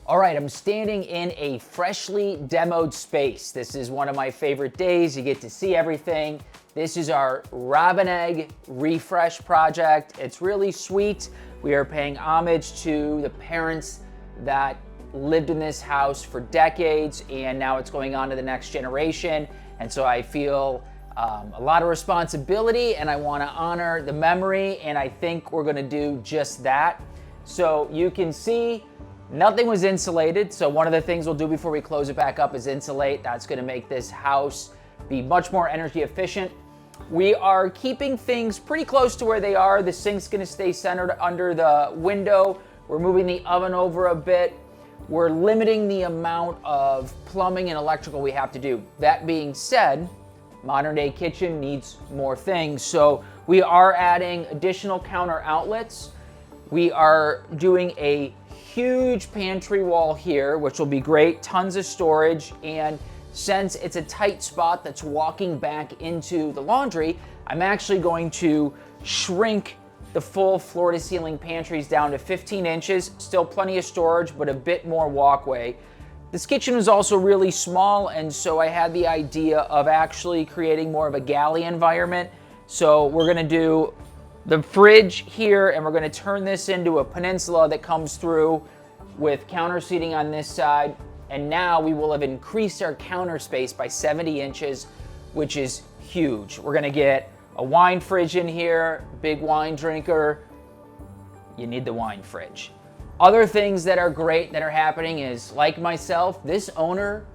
All right, I'm standing in a freshly demoed space. This is one of my favorite days. You get to see everything. This is our Robin Egg refresh project. It's really sweet. We are paying homage to the parents that lived in this house for decades, and now it's going on to the next generation. And so I feel a lot of responsibility, and I want to honor the memory, and I think we're going to do just that. So you can see nothing was insulated, so one of the things we'll do before we close it back up is insulate. That's going to make this house be much more energy efficient. We are keeping things pretty close to where they are. The sink's going to stay centered under the window. We're moving the oven over a bit. We're limiting the amount of plumbing and electrical we have to do. That being said, modern day kitchen needs more things, so we are adding additional counter outlets. We are doing a huge pantry wall here, which will be great, tons of storage, and since it's a tight spot that's walking back into the laundry, I'm actually going to shrink the full floor to ceiling pantries down to 15 inches, still plenty of storage, but a bit more walkway. This kitchen was also really small, and so I had the idea of actually creating more of a galley environment. So we're gonna do the fridge here, and we're going to turn this into a peninsula that comes through with counter seating on this side. And now we will have increased our counter space by 70 inches, which is huge. We're going to get a wine fridge in here, big wine drinker. You need the wine fridge. Other things that are great that are happening is, like myself, this owner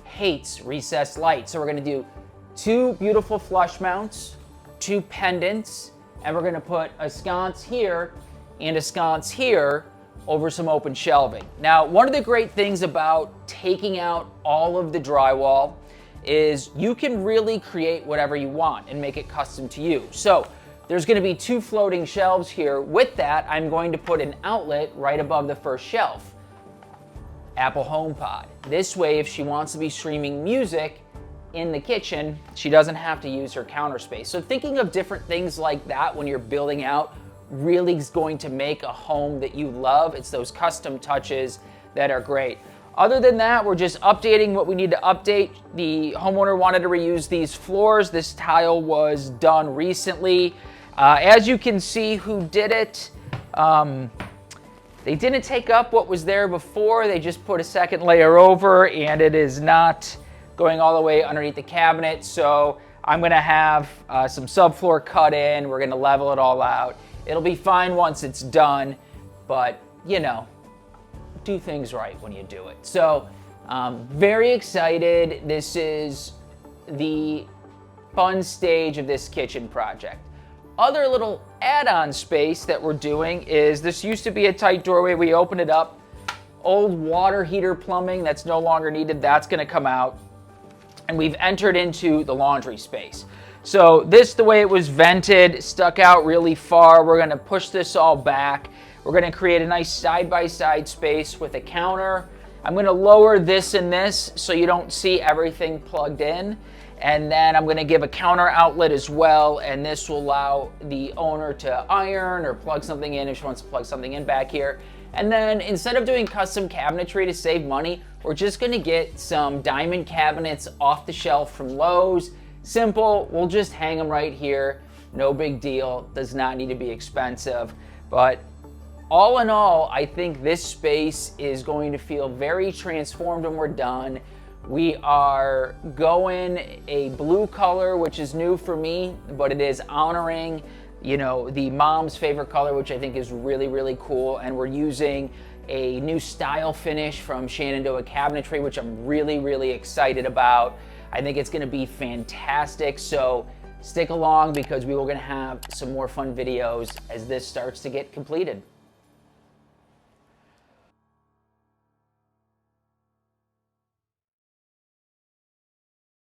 hates recessed lights. So we're going to do 2 beautiful flush mounts, 2 pendants, and we're gonna put a sconce here and a sconce here over some open shelving. Now, one of the great things about taking out all of the drywall is you can really create whatever you want and make it custom to you. So there's gonna be 2 floating shelves here. With that, I'm going to put an outlet right above the first shelf. Apple HomePod. This way, if she wants to be streaming music in the kitchen, she doesn't have to use her counter space. So thinking of different things like that when you're building out really is going to make a home that you love. It's those custom touches that are great. Other than that, we're just updating what we need to update. The homeowner wanted to reuse these floors. This tile was done recently. As you can see who did it, they didn't take up what was there before. They just put a second layer over, and it is not going all the way underneath the cabinet. So I'm gonna have some subfloor cut in. We're gonna level it all out. It'll be fine once it's done, but you know, do things right when you do it. So very excited. This is the fun stage of this kitchen project. Other little add-on space that we're doing is, this used to be a tight doorway. We opened it up. Old water heater plumbing that's no longer needed, that's gonna come out. And we've entered into the laundry space. So this, the way it was vented, stuck out really far. We're gonna push this all back. We're gonna create a nice side-by-side space with a counter. I'm gonna lower this and this so you don't see everything plugged in. And then I'm gonna give a counter outlet as well, and this will allow the owner to iron or plug something in if she wants to plug something in back here. And then instead of doing custom cabinetry to save money, we're just gonna get some diamond cabinets off the shelf from Lowe's. Simple, we'll just hang them right here. No big deal, does not need to be expensive. But all in all, I think this space is going to feel very transformed when we're done. We are going a blue color, which is new for me, but it is honoring, you know, the mom's favorite color, which I think is really, really cool. And we're using a new style finish from Shenandoah Cabinetry, which I'm really, really excited about. I think it's gonna be fantastic. So stick along because we are gonna have some more fun videos as this starts to get completed.